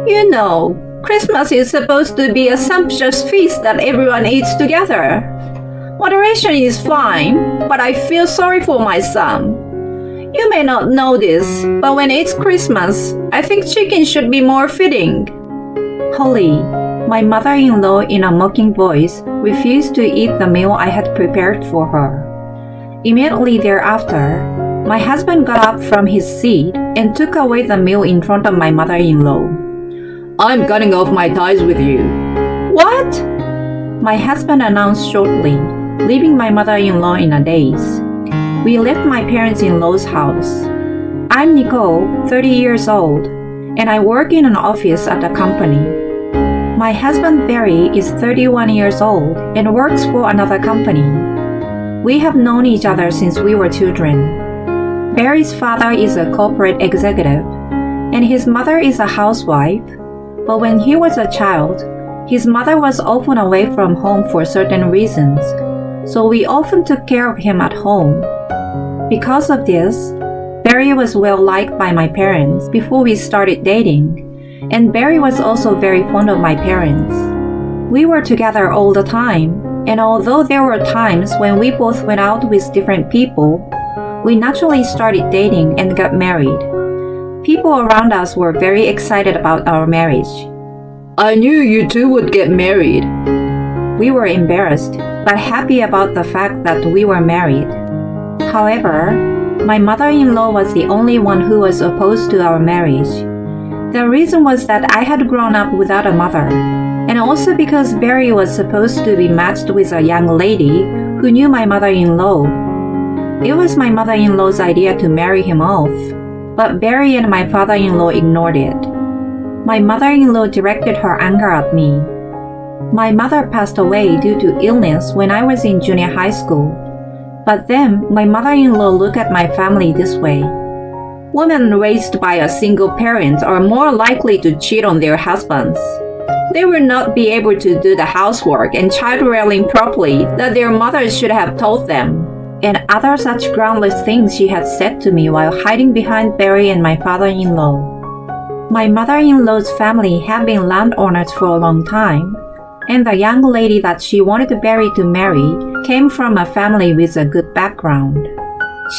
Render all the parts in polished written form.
You know, Christmas is supposed to be a sumptuous feast that everyone eats together. Moderation is fine, but I feel sorry for my son. You may not know this, but when it's Christmas, I think chicken should be more fitting. Holly, my mother-in-law in a mocking voice, refused to eat the meal I had prepared for her. Immediately thereafter, my husband got up from his seat and took away the meal in front of my mother-in-law. I'm cutting off my ties with you. What? My husband announced shortly, leaving my mother-in-law in a daze. We left my parents-in-law's house. I'm Nicole, 30 years old, and I work in an office at a company. My husband Barry is 31 years old and works for another company. We have known each other since we were children. Barry's father is a corporate executive, and his mother is a housewife, but when he was a child, his mother was often away from home for certain reasons, so we often took care of him at home. Because of this, Barry was well liked by my parents before we started dating, and Barry was also very fond of my parents. We were together all the time, and although there were times when we both went out with different people, we naturally started dating and got married. People around us were very excited about our marriage. I knew you two would get married. We were embarrassed, but happy about the fact that we were married. However, my mother-in-law was the only one who was opposed to our marriage. The reason was that I had grown up without a mother, and also because Barry was supposed to be matched with a young lady who knew my mother-in-law. It was my mother-in-law's idea to marry him off, but Barry and my father-in-law ignored it. My mother-in-law directed her anger at me. My mother passed away due to illness when I was in junior high school. But then, my mother-in-law looked at my family this way. Women raised by a single parent are more likely to cheat on their husbands. They will not be able to do the housework and child-rearing properly that their mothers should have taught them. And other such groundless things she had said to me while hiding behind Barry and my father-in-law. My mother-in-law's family had been landowners for a long time, and the young lady that she wanted Barry to marry came from a family with a good background.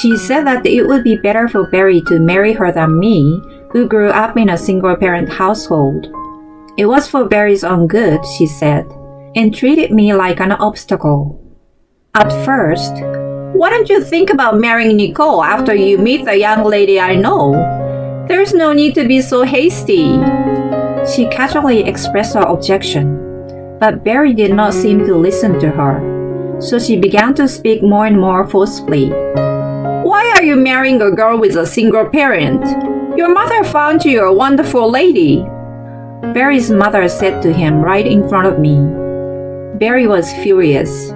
She said that it would be better for Barry to marry her than me, who grew up in a single-parent household. It was for Barry's own good, she said, and treated me like an obstacle. At first, why don't you think about marrying Nicole after you meet the young lady I know? There's no need to be so hasty. She casually expressed her objection, but Barry did not seem to listen to her, so she began to speak more and more forcefully. Why are you marrying a girl with a single parent? Your mother found you a wonderful lady. Barry's mother said to him right in front of me. Barry was furious.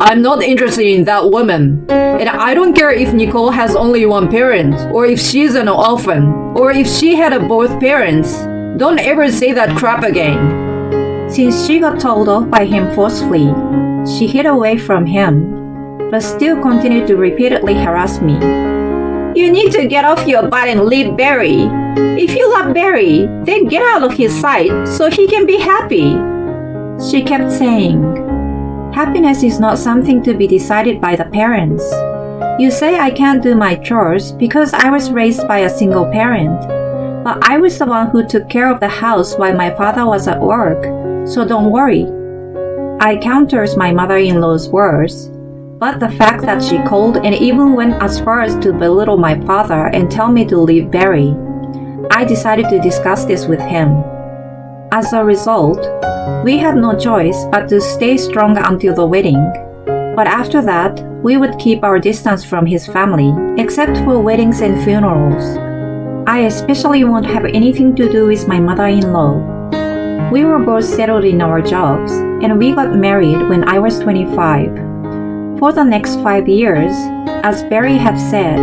I'm not interested in that woman, and I don't care if Nicole has only one parent, or if she's an orphan, or if she had both parents. Don't ever say that crap again. Since she got told off by him forcefully, she hid away from him, but still continued to repeatedly harass me. You need to get off your butt and leave Barry. If you love Barry, then get out of his sight so he can be happy. She kept saying, happiness is not something to be decided by the parents. You say I can't do my chores because I was raised by a single parent, but I was the one who took care of the house while my father was at work, so don't worry. I countered my mother-in-law's words, but the fact that she called and even went as far as to belittle my father and tell me to leave Barry, I decided to discuss this with him. As a result, we had no choice but to stay strong until the wedding. But after that, we would keep our distance from his family, except for weddings and funerals. I especially won't have anything to do with my mother-in-law. We were both settled in our jobs, and we got married when I was 25. For the next 5 years, as Barry had said,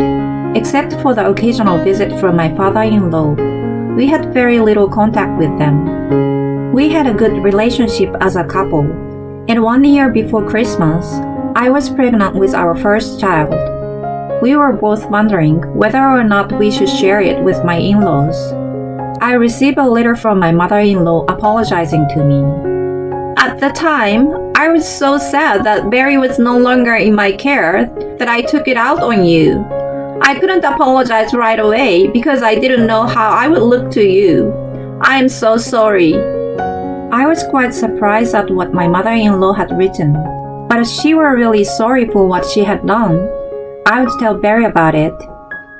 except for the occasional visit from my father-in-law, we had very little contact with them. We had a good relationship as a couple, and 1 year before Christmas, I was pregnant with our first child. We were both wondering whether or not we should share it with my in-laws. I received a letter from my mother-in-law apologizing to me. At the time, I was so sad that Barry was no longer in my care that I took it out on you. I couldn't apologize right away because I didn't know how I would look to you. I am so sorry. I was quite surprised at what my mother-in-law had written, but if she were really sorry for what she had done, I would tell Barry about it.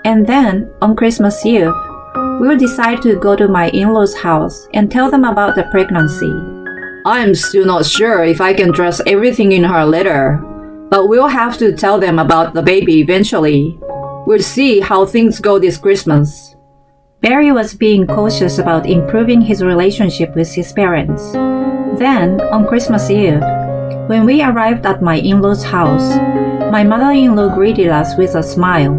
And then, on Christmas Eve, we would decide to go to my in-laws' house and tell them about the pregnancy. I'm still not sure if I can trust everything in her letter, but we'll have to tell them about the baby eventually. We'll see how things go this Christmas. Barry was being cautious about improving his relationship with his parents. Then, on Christmas Eve, when we arrived at my in-laws' house, my mother-in-law greeted us with a smile.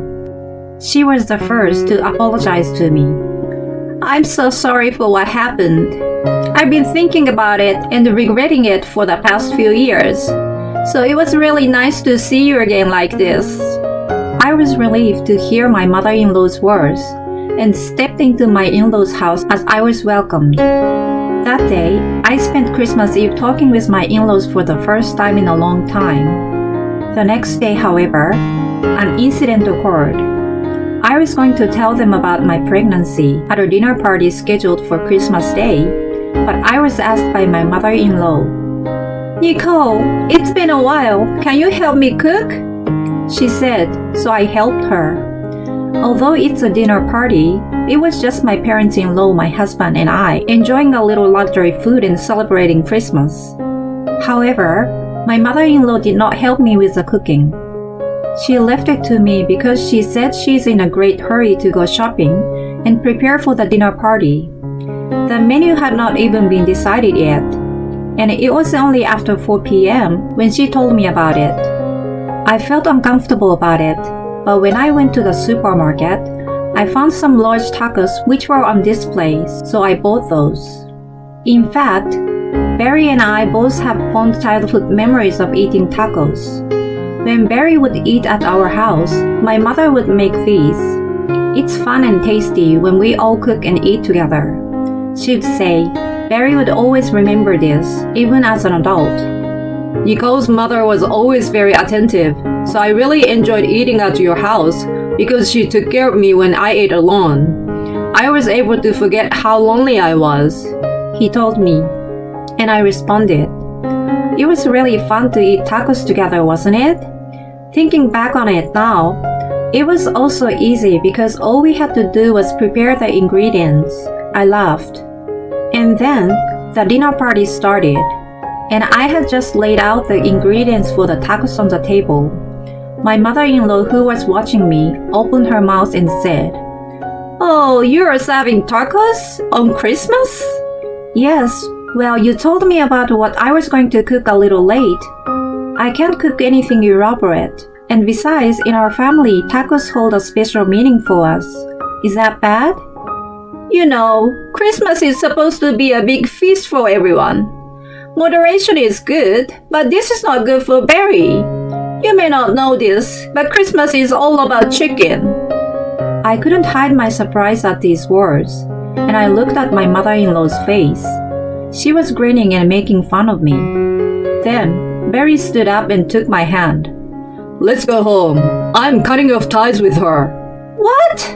She was the first to apologize to me. I'm so sorry for what happened. I've been thinking about it and regretting it for the past few years. So it was really nice to see you again like this. I was relieved to hear my mother-in-law's words and stepped into my in-laws' house as I was welcomed. That day, I spent Christmas Eve talking with my in-laws for the first time in a long time. The next day, however, an incident occurred. I was going to tell them about my pregnancy at a dinner party scheduled for Christmas Day, but I was asked by my mother-in-law, Nicole, it's been a while. Can you help me cook? She said, so I helped her. Although it's a dinner party, it was just my parents-in-law, my husband, and I enjoying a little luxury food and celebrating Christmas. However, my mother-in-law did not help me with the cooking. She left it to me because she said she's in a great hurry to go shopping and prepare for the dinner party. The menu had not even been decided yet, and it was only after 4 p.m. when she told me about it. I felt uncomfortable about it, but when I went to the supermarket, I found some large tacos which were on display, so I bought those. In fact, Barry and I both have fond childhood memories of eating tacos. When Barry would eat at our house, my mother would make these. It's fun and tasty when we all cook and eat together. She'd say, Barry would always remember this, even as an adult. Nicole's mother was always very attentive, so I really enjoyed eating at your house because she took care of me when I ate alone. I was able to forget how lonely I was, he told me, and I responded. It was really fun to eat tacos together, wasn't it? Thinking back on it now, it was also easy because all we had to do was prepare the ingredients. I laughed. And then the dinner party started, and I had just laid out the ingredients for the tacos on the table. My mother-in-law, who was watching me, opened her mouth and said, Oh, you're serving tacos on Christmas? Yes. Well, you told me about what I was going to cook a little late. I can't cook anything elaborate. And besides, in our family, tacos hold a special meaning for us. Is that bad? You know, Christmas is supposed to be a big feast for everyone. Moderation is good, but this is not good for Barry. You may not know this, but Christmas is all about chicken. I couldn't hide my surprise at these words, and I looked at my mother-in-law's face. She was grinning and making fun of me. Then, Barry stood up and took my hand. Let's go home. I'm cutting off ties with her. What?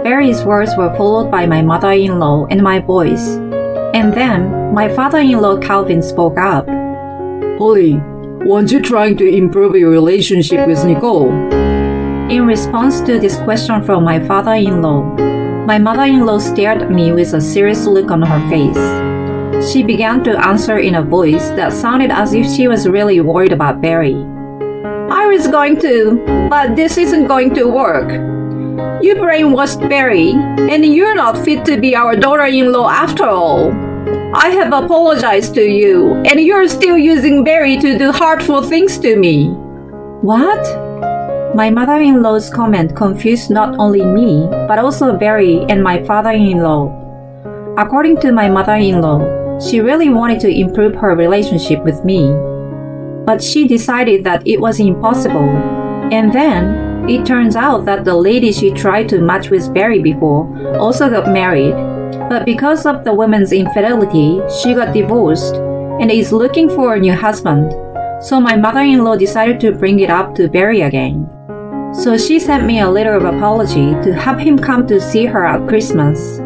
Barry's words were followed by my mother-in-law and my voice. And then, my father-in-law Calvin spoke up. Holly, weren't you trying to improve your relationship with Nicole? In response to this question from my father-in-law, my mother-in-law stared at me with a serious look on her face. She began to answer in a voice that sounded as if she was really worried about Barry. I was going to, but this isn't going to work. You brainwashed Barry, and you're not fit to be our daughter-in-law after all. I have apologized to you, and you're still using Barry to do hurtful things to me. What? My mother-in-law's comment confused not only me, but also Barry and my father-in-law. According to my mother-in-law, she really wanted to improve her relationship with me. But she decided that it was impossible. And then, it turns out that the lady she tried to match with Barry before also got married, But because of the woman's infidelity, she got divorced and is looking for a new husband. So my mother-in-law decided to bring it up to Barry again. So she sent me a letter of apology to have him come to see her at Christmas.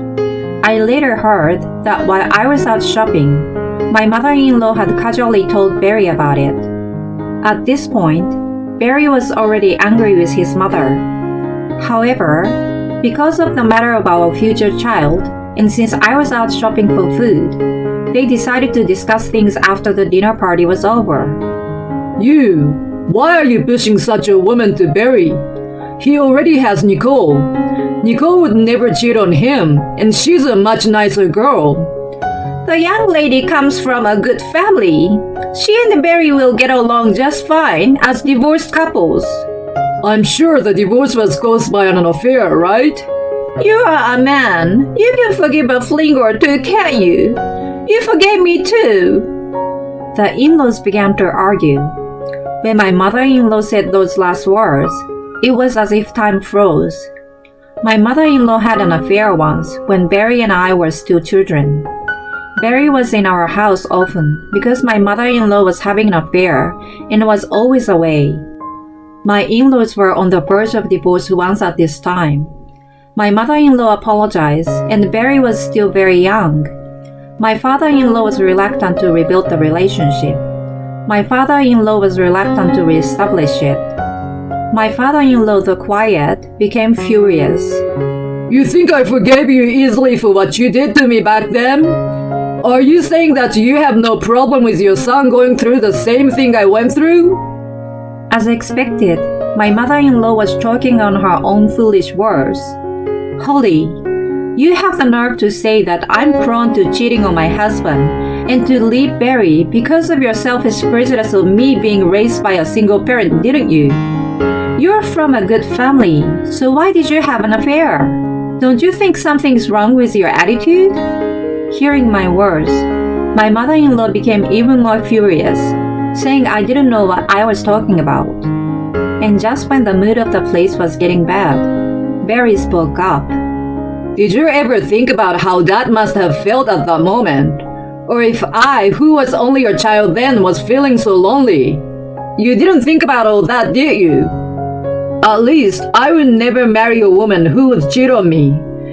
I later heard that while I was out shopping, my mother-in-law had casually told Barry about it. At this point, Barry was already angry with his mother. However, because of the matter of our future child, and since I was out shopping for food, they decided to discuss things after the dinner party was over. You, why are you pushing such a woman to Barry? He already has Nicole. Nicole would never cheat on him, and she's a much nicer girl. The young lady comes from a good family. She and Barry will get along just fine as divorced couples. I'm sure the divorce was caused by an affair, right? You are a man. You can forgive a fling or two, can't you? You forgave me too. The in-laws began to argue. When my mother-in-law said those last words, it was as if time froze. My mother-in-law had an affair once when Barry and I were still children. Barry was in our house often because my mother-in-law was having an affair and was always away. My in-laws were on the verge of divorce once at this time. My mother-in-law apologized and Barry was still very young. My father-in-law was reluctant to rebuild the relationship. My father-in-law was reluctant to reestablish it. My father-in-law, though quiet, became furious. You think I forgave you easily for what you did to me back then? Are you saying that you have no problem with your son going through the same thing I went through? As expected, my mother-in-law was choking on her own foolish words. Holly, you have the nerve to say that I'm prone to cheating on my husband and to leave Barry because of your selfish prejudice of me being raised by a single parent, didn't you? You're from a good family, so why did you have an affair? Don't you think something's wrong with your attitude? Hearing my words, my mother-in-law became even more furious, saying I didn't know what I was talking about. And just when the mood of the place was getting bad, Barry spoke up. Did you ever think about how that must have felt at that moment? Or if I, who was only a child then, was feeling so lonely? You didn't think about all that, did you? At least, I would never marry a woman who would cheat on me,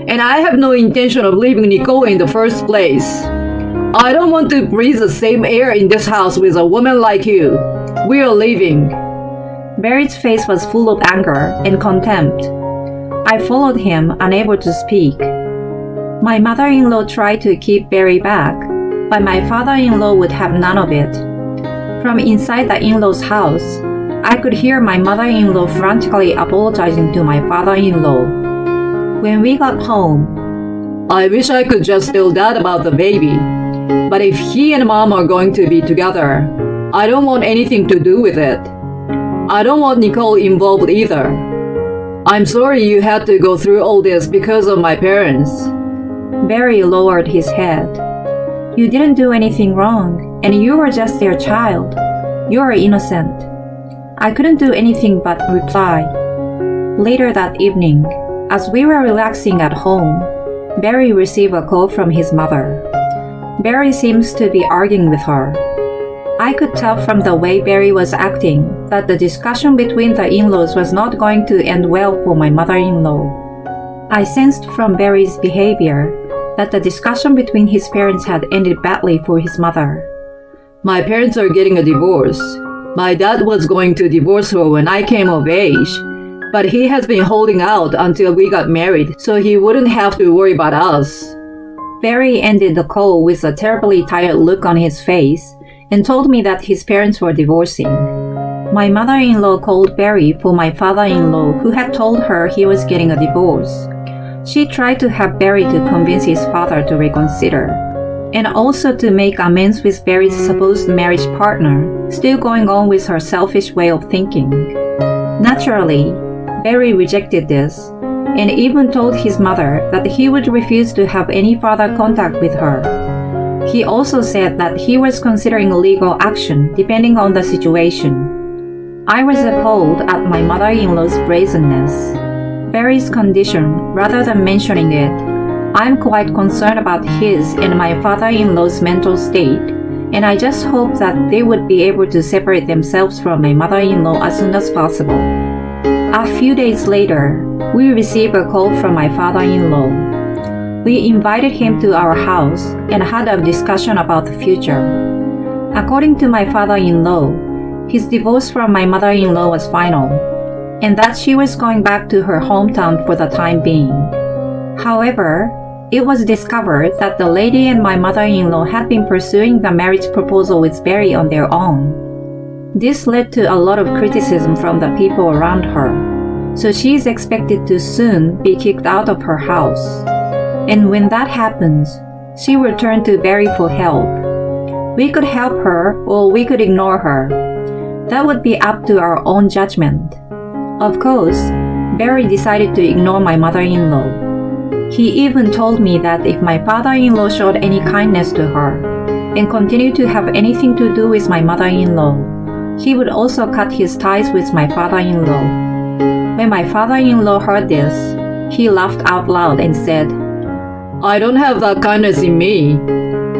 and I have no intention of leaving Nicole in the first place. I don't want to breathe the same air in this house with a woman like you. We are leaving. Barry's face was full of anger and contempt. I followed him, unable to speak. My mother-in-law tried to keep Barry back, but my father-in-law would have none of it. From inside the in-law's house, I could hear my mother-in-law frantically apologizing to my father-in-law. When we got home, I wish I could just tell Dad about the baby. But if he and Mom are going to be together, I don't want anything to do with it. I don't want Nicole involved either. I'm sorry you had to go through all this because of my parents. Barry lowered his head. You didn't do anything wrong, and you were just their child. You are innocent. I couldn't do anything but reply. Later that evening, as we were relaxing at home, Barry received a call from his mother. Barry seems to be arguing with her. I could tell from the way Barry was acting that the discussion between the in-laws was not going to end well for my mother-in-law. I sensed from Barry's behavior that the discussion between his parents had ended badly for his mother. My parents are getting a divorce. My dad was going to divorce her when I came of age, but he has been holding out until we got married so he wouldn't have to worry about us. Barry ended the call with a terribly tired look on his face and told me that his parents were divorcing. My mother-in-law called Barry for my father-in-law, who had told her he was getting a divorce. She tried to have Barry to convince his father to reconsider, and also to make amends with Barry's supposed marriage partner, still going on with her selfish way of thinking. Naturally, Barry rejected this, and even told his mother that he would refuse to have any further contact with her. He also said that he was considering legal action depending on the situation. I was appalled at my mother-in-law's brazenness. Barry's condition, rather than mentioning it, I'm quite concerned about his and my father-in-law's mental state, and I just hope that they would be able to separate themselves from my mother-in-law as soon as possible. A few days later, we received a call from my father-in-law. We invited him to our house and had a discussion about the future. According to my father-in-law, his divorce from my mother-in-law was final, and that she was going back to her hometown for the time being. However, it was discovered that the lady and my mother-in-law had been pursuing the marriage proposal with Barry on their own. This led to a lot of criticism from the people around her, so she is expected to soon be kicked out of her house. And when that happens, she will turn to Barry for help. We could help her or we could ignore her. That would be up to our own judgment. Of course, Barry decided to ignore my mother-in-law. He even told me that if my father-in-law showed any kindness to her and continued to have anything to do with my mother-in-law, he would also cut his ties with my father-in-law. When my father-in-law heard this, he laughed out loud and said, I don't have that kindness in me.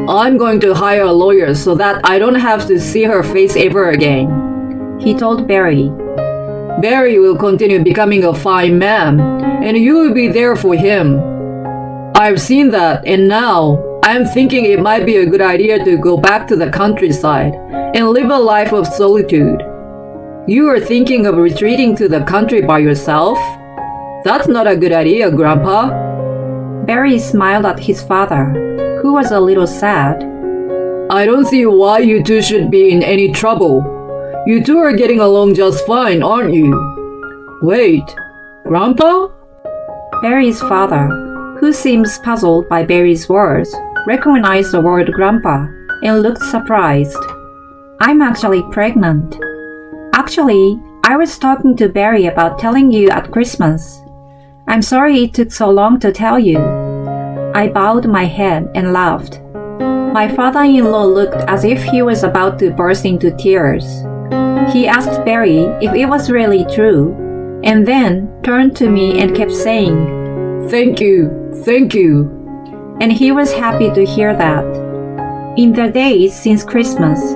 I'm going to hire a lawyer so that I don't have to see her face ever again. He told Barry. Barry will continue becoming a fine man, and you will be there for him. I've seen that, and now I'm thinking it might be a good idea to go back to the countryside and live a life of solitude. You are thinking of retreating to the country by yourself? That's not a good idea, Grandpa. Barry smiled at his father, who was a little sad. I don't see why you two should be in any trouble. You two are getting along just fine, aren't you? Wait, Grandpa? Barry's father, who seems puzzled by Barry's words, recognized the word Grandpa and looked surprised. I'm actually pregnant. Actually, I was talking to Barry about telling you at Christmas. I'm sorry it took so long to tell you. I bowed my head and laughed. My father-in-law looked as if he was about to burst into tears. He asked Barry if it was really true, and then turned to me and kept saying, Thank you. And he was happy to hear that. In the days since Christmas,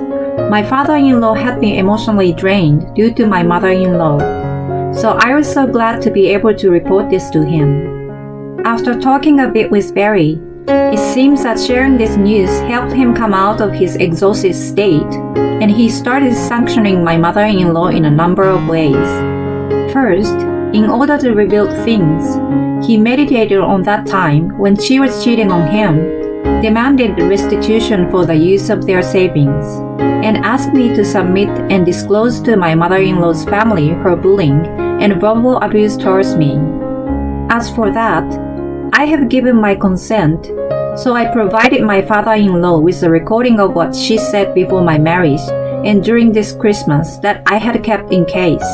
my father-in-law had been emotionally drained due to my mother-in-law, so I was so glad to be able to report this to him. After talking a bit with Barry, it seems that sharing this news helped him come out of his exhausted state, and he started sanctioning my mother-in-law in a number of ways. First, in order to rebuild things, he meditated on that time when she was cheating on him, demanded restitution for the use of their savings, and asked me to submit and disclose to my mother-in-law's family her bullying and verbal abuse towards me. As for that, I have given my consent, so I provided my father-in-law with a recording of what she said before my marriage and during this Christmas that I had kept in case.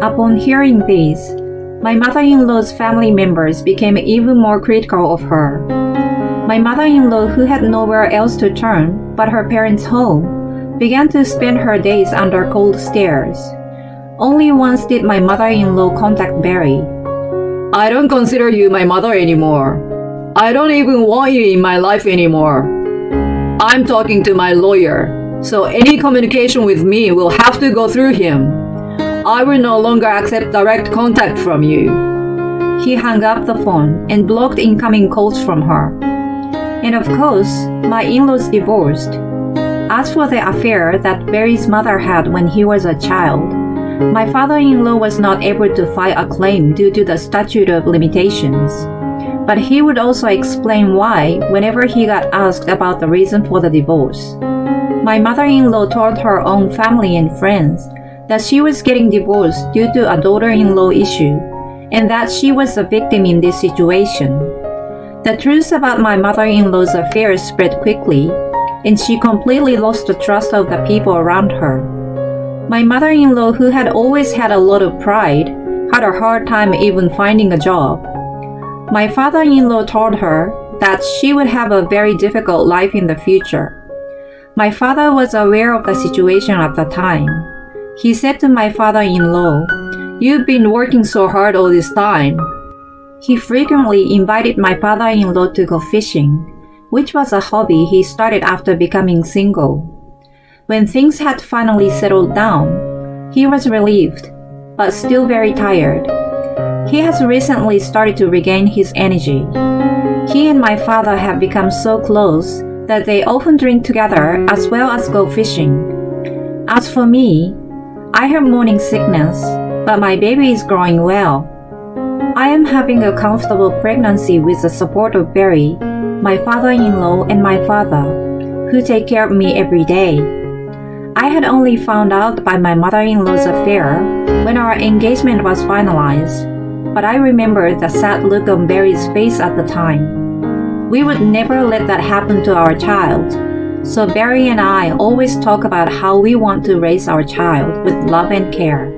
Upon hearing this, my mother-in-law's family members became even more critical of her. My mother-in-law, who had nowhere else to turn but her parents' home, began to spend her days under cold stares. Only once did my mother-in-law contact Barry. I don't consider you my mother anymore. I don't even want you in my life anymore. I'm talking to my lawyer, so any communication with me will have to go through him. I will no longer accept direct contact from you. He hung up the phone and blocked incoming calls from her. And of course, my in-laws divorced. As for the affair that Barry's mother had when he was a child, my father-in-law was not able to file a claim due to the statute of limitations. But he would also explain why whenever he got asked about the reason for the divorce. My mother-in-law told her own family and friends that she was getting divorced due to a daughter-in-law issue, and that she was a victim in this situation. The truth about my mother-in-law's affairs spread quickly, and she completely lost the trust of the people around her. My mother-in-law, who had always had a lot of pride, had a hard time even finding a job. My father-in-law told her that she would have a very difficult life in the future. My father was aware of the situation at the time. He said to my father-in-law, "You've been working so hard all this time." He frequently invited my father-in-law to go fishing, which was a hobby he started after becoming single. When things had finally settled down, he was relieved, but still very tired. He has recently started to regain his energy. He and my father have become so close that they often drink together as well as go fishing. As for me, I have morning sickness, but my baby is growing well. I am having a comfortable pregnancy with the support of Barry, my father-in-law, and my father, who take care of me every day. I had only found out by my mother-in-law's affair when our engagement was finalized, but I remember the sad look on Barry's face at the time. We would never let that happen to our child, so Barry and I always talk about how we want to raise our child with love and care.